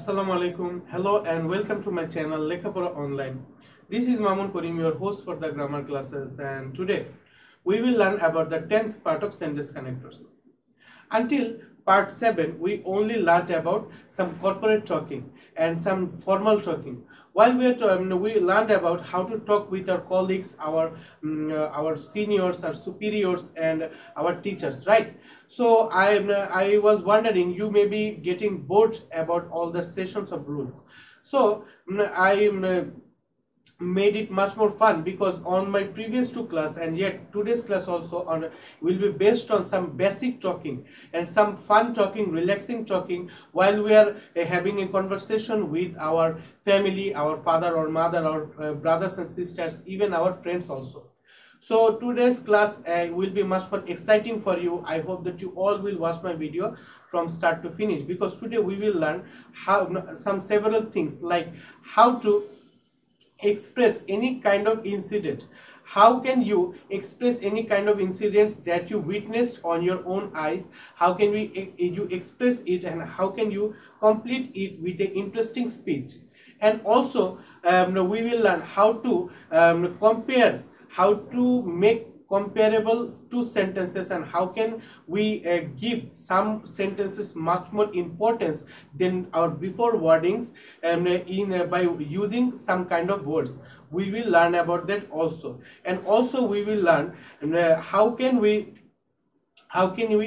Assalamu alaikum. Hello and welcome to my channel Lekhapora Online. This is Mamun Karim, your host for the grammar classes, and today we will learn about the 10th part of sentence connectors. Until part 7, we only learned about some corporate talking and some formal talking. While we learned about how to talk with our colleagues, our seniors, our superiors, and our teachers, right? So I was wondering, you may be getting bored about all the sessions of rules. So I made it much more fun, because on my previous two class and yet today's class also will be based on some basic talking and some fun talking, relaxing talking while we are having a conversation with our family, our father or mother, our brothers and sisters, even our friends also. So today's class will be much more exciting for you. I hope that you all will watch my video from start to finish, because today we will learn several things, like how to express any kind of incident. How can you express any kind of incidents that you witnessed on your own eyes? How can you express it, and how can you complete it with an interesting speech? And also we will learn how to compare, how to make comparable two sentences, and how can we give some sentences much more importance than our before wordings by using some kind of words. We will learn about that also. And also we will learn how can we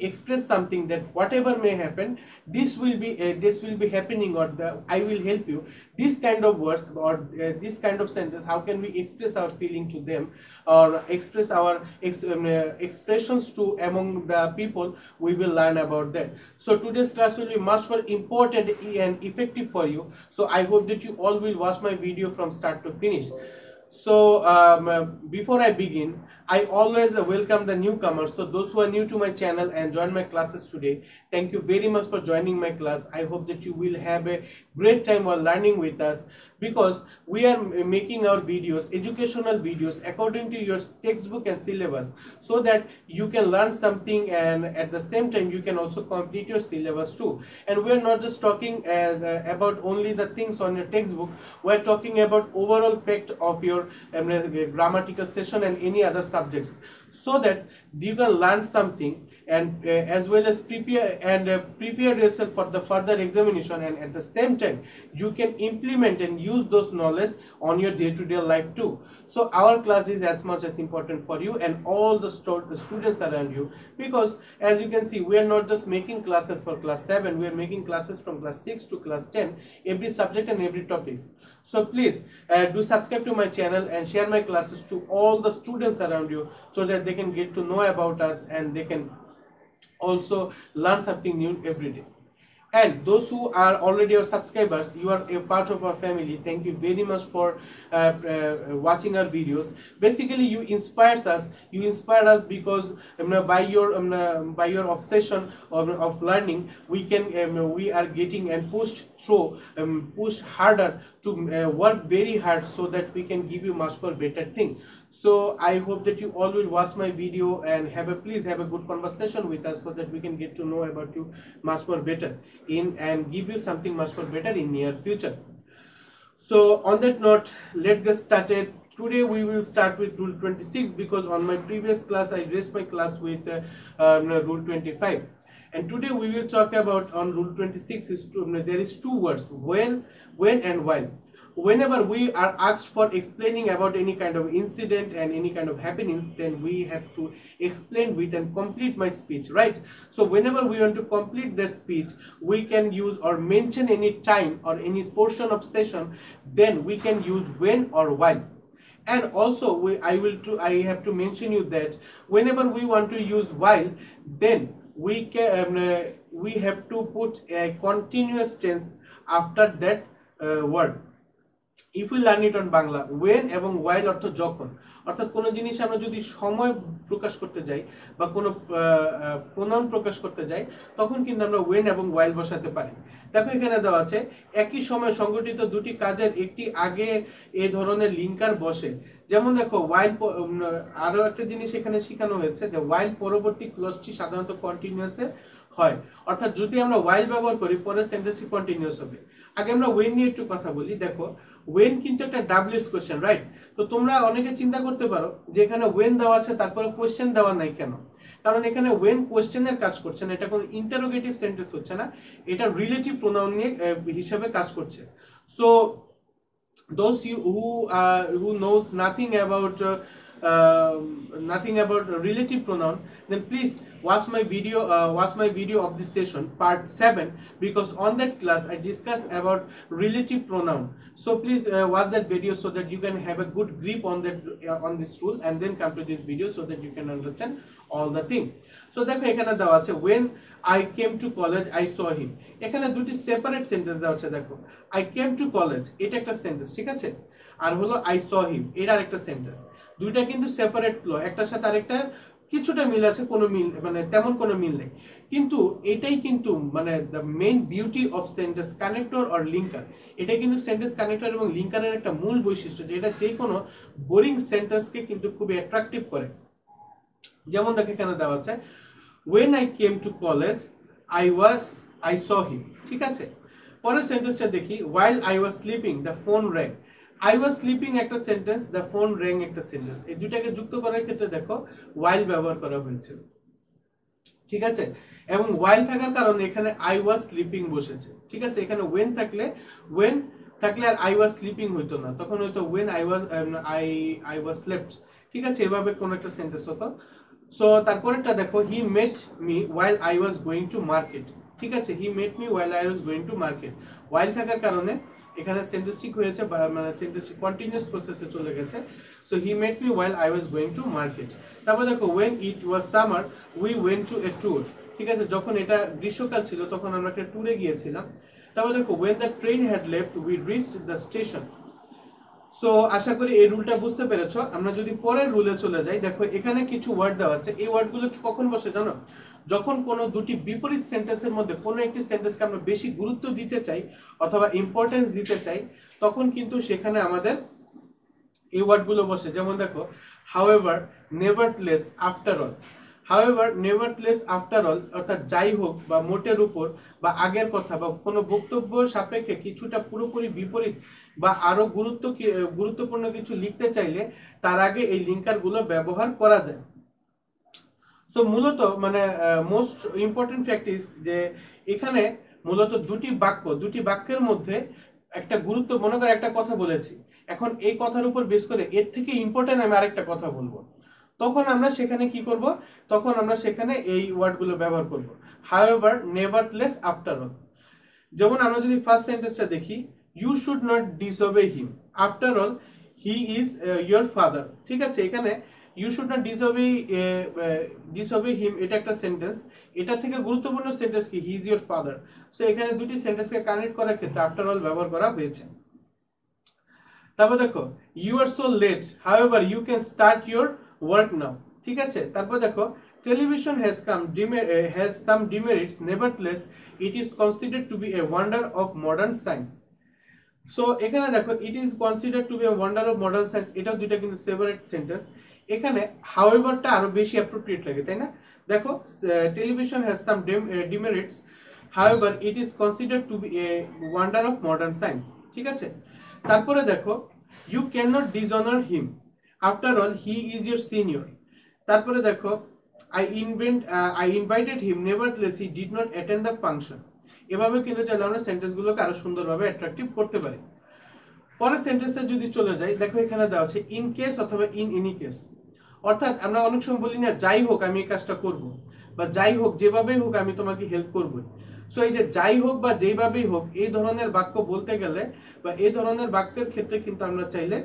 express something that whatever may happen, this will be happening, or I will help you this kind of words or this kind of sentence. How can we express our feeling to them, or express our expressions to among the people? We will learn about that. So today's class will be much more important and effective for you. So I hope that you all will watch my video from start to finish. So before I begin, I always welcome the newcomers. So those who are new to my channel and join my classes today, thank you very much for joining my class. I hope that you will have a great time while learning with us, because we are making our videos, educational videos, according to your textbook and syllabus, so that you can learn something, and at the same time you can also complete your syllabus too. And we are not just talking about only the things on your textbook. We are talking about overall fact of your grammatical session and any other subjects, so that you can learn something, and as well as prepare yourself for the further examination, and at the same time you can implement and use those knowledge on your day-to-day life too. So our class is as much as important for you and all the students around you, because as you can see, we are not just making classes for class 7, we are making classes from class 6 to class 10, every subject and every topics. So please do subscribe to my channel and share my classes to all the students around you, so that they can get to know about us and they can also learn something new every day. And those who are already our subscribers, you are a part of our family. Thank you very much for watching our videos. Basically, you inspire us because by your obsession of learning, we are getting and pushed harder to work very hard, so that we can give you much more better thing. So I hope that you all will watch my video and please have a good conversation with us, so that we can get to know about you much more better and give you something much more better in near future. So on that note, let's get started. Today we will start with rule 26, because on my previous class I raised my class with rule 25. And today we will talk about on rule 26 there is two words, when and while. Whenever we are asked for explaining about any kind of incident and any kind of happenings, then we have to explain with and complete my speech, right? So whenever we want to complete the speech, we can use or mention any time or any portion of session, then we can use when or while. And also I have to mention you that whenever we want to use while, then we have to put a continuous tense after that word. If we learn it on Bangla, when এবং while অর্থ যখন, অর্থাৎ কোনো জিনিস আমরা যদি সময় প্রকাশ করতে যাই বা কোনো প্রোনাউন প্রকাশ করতে যাই, তখন কিন্তু আমরা when এবং while বসাতে পারি। দেখো এখানে দেওয়া আছে, একই সময় সংগঠিত দুটি কাজের একটি আগে এই ধরনের লিঙ্কার বসে। যেমন দেখো while, আরো একটা জিনিস এখানে শেখানো হয়েছে যে while পরবর্তী ক্লজটি সাধারণত কন্টিনিউয়াসে হয়, অর্থাৎ যদি আমরা while ব্যবহার করি পরের সেন্টেন্সটি কন্টিনিউয়াস হবে। আগে আমরা ওয়েন নিয়ে একটু কথা বলি। দেখো ওয়েন কিন্তু একটা ডাব্লিউএস কোশ্চেন, রাইট? তো তোমরা অনেকে চিন্তা করতে পারো যে এখানে ওয়েন দেওয়া আছে তারপরে কোশ্চেন দেওয়া নাই কেন? কারণ এখানে ওয়েন কোশ্চেনের কাজ করছে না, এটা কোনো ইন্টারোগেটিভ সেন্টেন্স হচ্ছে না, এটা রিলেটিভ প্রোনাউন নিয়ে হিসাবে কাজ করছে। So those you who knows nothing about relative pronoun, then please watch my video of this session part 7, because on that class I discussed about relative pronoun. So please watch that video so that you can have a good grip on that on this rule, and then come to this video so that you can understand all the thing. So দেখো এখানে দেওয়া আছে when I came to college I saw him, এখানে দুটি separate sentence দেওয়া আছে। দেখো I came to college এটা একটা সেন্টেন্স, ঠিক আছে, আর হলো I saw him এটা আরেকটা সেন্টেন্স। দুইটা কিন্তু সেপারেট ফ্লো, একটার সাথে আরেকটা কিছুটা মিল আছে, কোনো মিল মানে তেমন কোনো মিল নেই, কিন্তু এটাই কিন্তু মানে the main beauty of sentence connector or linker. এটাই কিন্তু সেন্টেন্স কানেক্টর এবং লিঙ্কারের একটা মূল বৈশিষ্ট্য, যেটা যে কোনো বোরিং সেন্টেন্সকে কিন্তু খুবই অ্যাট্রাকটিভ করে। যেমন দেখো এখানে দেওয়া আছে when I came to college I saw him, ঠিক আছে। পরের সেন্টেন্সটা দেখি while I was sleeping the phone rang, I was sleeping একটা সেন্টেন্স, the phone rang একটা সেন্টেন্স। এই দুটাকে যুক্ত করার ক্ষেত্রে দেখো while ব্যবহার করা হয়েছে, ঠিক আছে, এবং while থাকার কারণে এখানে I was sleeping বসেছে, ঠিক আছে। এখানে when থাকলে আর I was sleeping হইতো না, তখন হয়তো when I was slept, ঠিক আছে, এভাবে কোন একটা সেন্টেন্স হতো। সো তারপরেরটা দেখো he met me while I was going to market, ঠিক আছে, he met me while I was going to market, while থাকার কারণে এখানে সেন্টেন্স ঠিক হয়েছে, মানে সেন্টেন্স কন্টিনিউয়াস প্রসেসে চলে গেছে। So he met me while I was going to market। তারপর দেখো when it was summer we went to a tour, ঠিক আছে, যখন এটা গ্রীষ্মকাল ছিল তখন আমরা একটা ট্যুরে গিয়েছিলাম। তারপর দেখো when the train had left we reached the station। So আশা করি এই রুলটা বুঝতে পেরেছো। আমরা যদি পরের রুলে চলে যাই, দেখো এখানে কিছু ওয়ার্ড দেওয়া আছে, এই ওয়ার্ডগুলো কি কখন বসে জানো? যখন কোনো দুটি বিপরীত সেন্টেন্সের মধ্যে কোনো একটি সেন্টেন্সকে আমরা বেশি গুরুত্ব দিতে চাই অথবা ইম্পর্টেন্স দিতে চাই, তখন কিন্তু সেখানে আমাদের এই ওয়ার্ডগুলো বসে। যেমন দেখো however, nevertheless, after all, however, nevertheless, after all অর্থাৎ যাই হোক বা মোটের উপর বা আগের কথা বা কোনো বক্তব্য সাপেক্ষে কিছুটা পুরোপুরি বিপরীত বা আরো গুরুত্বপূর্ণ কিছু লিখতে চাইলে তার আগে এই লিঙ্কারগুলো ব্যবহার করা যায়। সো মূলত মানে মোস্ট ইম্পর্টেন্ট প্র্যাকটিস যে এখানে মূলত দুটি বাক্যের মধ্যে একটা গুরুত্ব, মনে করে একটা কথা বলেছি, এখন এই কথার উপর বেস করে এর থেকে ইম্পর্টেন্ট আমি আরেকটা কথা বলবো, তখন আমরা সেখানে কি করব? তখন আমরা সেখানে এই ওয়ার্ডগুলো ব্যবহার করব, however, nevertheless, after all। যেমন আমরা যদি ফার্স্ট সেন্টেন্সটা দেখি you should not disobey him, after all he is your father, ঠিক আছে। এখানে you should not disobey him এটা একটা সেন্টেন্স, এটা থেকে গুরুত্বপূর্ণ সেন্টেন্স কি he is your father। So এখানে দুটি সেন্টেন্সকে কানেক্ট করার ক্ষেত্রে after all ব্যবহার করা হয়েছে। তারপর দেখো you are so late, however you can start your work now, ঠিক আছে। তারপর দেখো television has some demerits, nevertheless it is considered to be a wonder of modern science। So এখানে দেখো it is considered to be a wonder of modern science, এটাও দুইটা কিন্তু separate sentence. এখানে হাউএভারটা আরো বেশি অ্যাপ্রোপ্রিয়েট লাগে, তাই না? দেখো television has some demerits, however it is considered to be a wonder of modern science, ঠিক আছে। তারপরে দেখো you can not dishonour him, after all he is your senior. তারপরে দেখো I invited him, nevertheless he did not attend the function। এভাবে কিন্তু চাইলে আমরা সেন্টেন্সগুলোকে আরো সুন্দরভাবে অ্যাট্রাকটিভ করতে পারি। পরের সেন্টেন্সে যদি চলে যাই, দেখো এখানে দেওয়া আছে ইন কেস অথবা ইন এনি কেস, অর্থাৎ আমরা অনেক সময় বলি না যাই হোক আমি এই কাজটা করব, বা যাই হোক যেভাবেই হোক আমি তোমাকে হেল্প করব। সো এই যে যাই হোক বা যেভাবেই হোক এই ধরনের বাক্য বলতে গেলে বা এই ধরনের বাক্যের ক্ষেত্রে কিন্তু আমরা চাইলে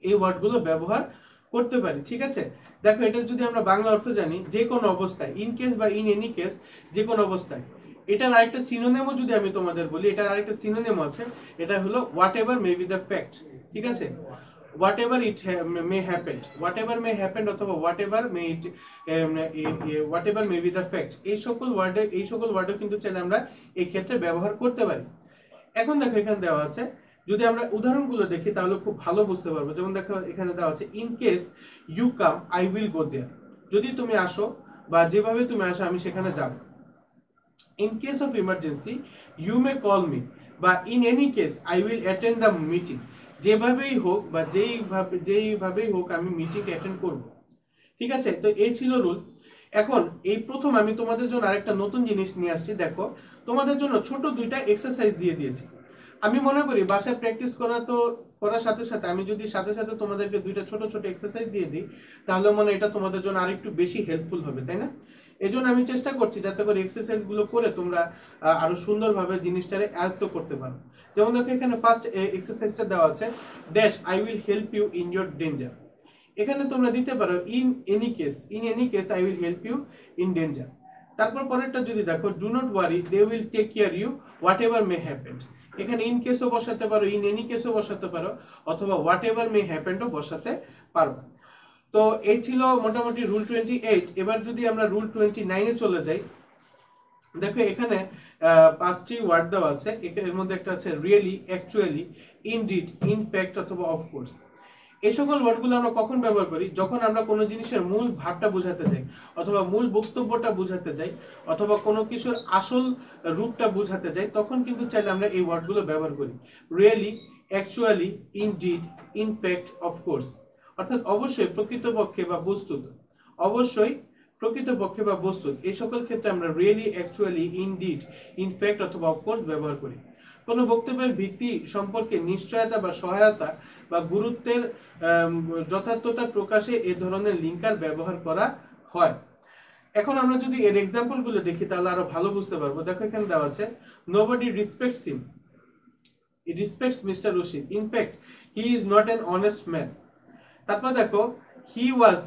এই ওয়ার্ডগুলো ব্যবহার করতে পারি, ঠিক আছে। দেখো এটা যদি আমরা বাংলা অর্থ জানি, যে কোনো অবস্থায়, ইন কেস বা ইন এনি কেস, যে কোনো অবস্থায়। এটার আরেকটা সিনোনিমও যদি আমি তোমাদের বলি, এটার আরেকটা সিনোনিম আছে, এটা হলো whatever may be the fact, ঠিক আছে। Whatever it may happened অথবা whatever may be the fact, এই সকল ওয়ার্ডে কিন্তু চাইলে আমরা এই ক্ষেত্রে ব্যবহার করতে পারি। এখন দেখো এখানে দেওয়া আছে, যদি আমরা উদাহরণগুলো দেখি তাহলে খুব ভালো বুঝতে পারবো। যেমন দেখো এখানে দেওয়া আছে in case you come I will go there, যদি তুমি আসো বা যেভাবে তুমি আসো আমি সেখানে যাব। In case of emergency, you may call me, বা in any case I will attend the meeting, যেভাবেই হোক বা যেইভাবেই হোক আমি মিটিং অ্যাটেন্ড করব। ঠিক আছে, তো এই ছিল রুল। এখন এই প্রথম আমি তোমাদের জন্য আরেকটা নতুন জিনিস নিয়ে আসছি। দেখো, তোমাদের জন্য ছোট দুইটা এক্সারসাইজ দিয়ে দিয়েছি। আমি মনে করি বাসায় প্র্যাকটিস করার সাথে সাথে আমি যদি সাথে সাথে তোমাদেরকে দুইটা ছোট ছোট এক্সারসাইজ দিয়ে দিই, তাহলে মনে এটা তোমাদের জন্য আরেকটু বেশি হেল্পফুল হবে, তাই না? এই জন্য আমি চেষ্টা করছি যাতে করে এক্সারসাইজ গুলো করে তোমরা আরো সুন্দরভাবে জিনিসটারে আয়ত্ত করতে পারো। যেমন দেখো, এখানে ফার্স্ট এক্সারসাইজটা দেওয়া আছে, dash I will help you in your danger. এখানে তোমরা দিতে পারো in any case I will help you in danger. তারপর পরেরটা যদি দেখো, do not worry they will take care you whatever may happen. এখানে ইন কেসও বসাতে পারো, ইন এনি কেসও বসাতে পারো, অথবা হোয়াট এভার মে হ্যাপেনও বসাতে পারো। তো এই ছিল মোটামুটি রুল 28। এবার যদি আমরা রুল 29-এ চলে যাই, দেখো এখানে 5টি ওয়ার্ড দেওয়া আছে। এর মধ্যে একটা আছে রিয়েলি, অ্যাকচুয়ালি, ইনডিড, ইনফ্যাক্ট অথবা অফকোর্স। এই সকল ওয়ার্ডগুলো আমরা কখন ব্যবহার করি? যখন আমরা কোনো জিনিসের মূল ভাবটা বোঝাতে যাই, অথবা মূল বক্তব্যটা বোঝাতে যাই, অথবা কোনো কিছুর আসল রূপটা বোঝাতে যাই, তখন কিন্তু চাইলে আমরা এই ওয়ার্ডগুলো ব্যবহার করি। Really, actually, indeed, in fact, of course. অর্থাৎ অবশ্যই, প্রকৃতপক্ষে বা বস্তুত, অবশ্যই, প্রকৃতপক্ষে বা বস্তুত, এই সকল ক্ষেত্রে আমরা রিয়েলি, অ্যাকচুয়ালি, ইনডিড, ইনফ্যাক্ট অথবা অফকোর্স ব্যবহার করি। কোনো বক্তব্যের ভিত্তি সম্পর্কে নিশ্চয়তা বা সহায়তা বা গুরুত্বের যথার্থতা প্রকাশে এ ধরনের লিঙ্কার ব্যবহার করা হয়। এখন আমরা যদি এর এক্সাম্পল গুলো দেখি তাহলে আরো ভালো বুঝতে পারবো। দেখো এখানে দেওয়া আছে, nobody respects him, he respects mister Rashid, in fact he is not an honest man. তারপর দেখো, he was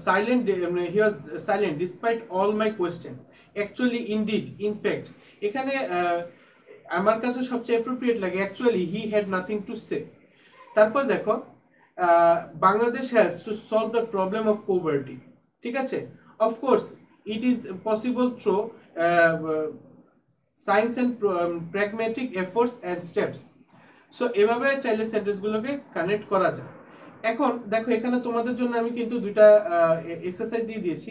silent despite all my question, actually, indeed, in fact. এখানে আমার কাছে সবচেয়ে অ্যাপ্রোপ্রিয়েট লাগে actually, he had nothing to say. তারপর দেখো, Bangladesh has to solve the problem of poverty. ঠিক আছে, of course it is possible through science and pragmatic efforts and steps. So এভাবে চাইলে সেন্টেন্সগুলোকে কানেক্ট করা যায়। এখন দেখো, এখানে তোমাদের জন্য আমি কিন্তু দুইটা এক্সারসাইজ দিয়ে দিয়েছি।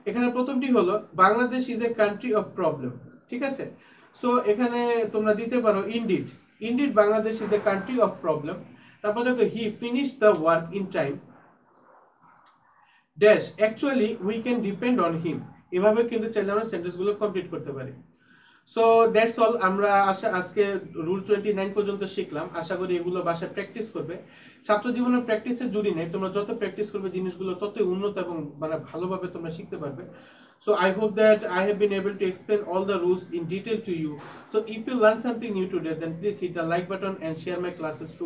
এখানে প্রথমটি হলো, Bangladesh is a country of problem. ঠিক আছে, সো এখানে তোমরা দিতে পারো indeed Bangladesh is a country of problem. তারপর দেখো, হি finish the work in time, dash actually we can depend on him. এভাবে কিন্তু চাইলে আমরা সেন্টেন্সগুলো কমপ্লিট করতে পারি। So that's all. আমরা আজকে রুল 29 পর্যন্ত শিখলাম। আশা করি এগুলো বাসায় প্র্যাকটিস করবে। ছাত্র জীবনের প্র্যাকটিসের জুড়ি নেই, তোমরা যত প্র্যাকটিস করবে জিনিসগুলো ততই উন্নত এবং মানে ভালোভাবে তোমরা শিখতে পারবে। So I hope that I have been able to explain all the rules in detail to you. So if you learned something new today, then please hit the like button and share my classes to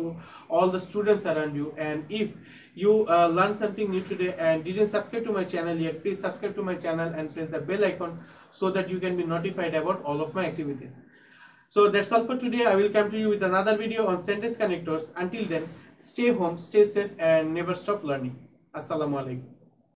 all the students around you. And if you learned something new today and didn't subscribe to my channel yet, please subscribe to my channel and press the bell icon so that you can be notified about all of my activities. So that's all for today. I will come to you with another video on sentence connectors. Until then, stay home, stay safe and never stop learning. Assalamu alaikum.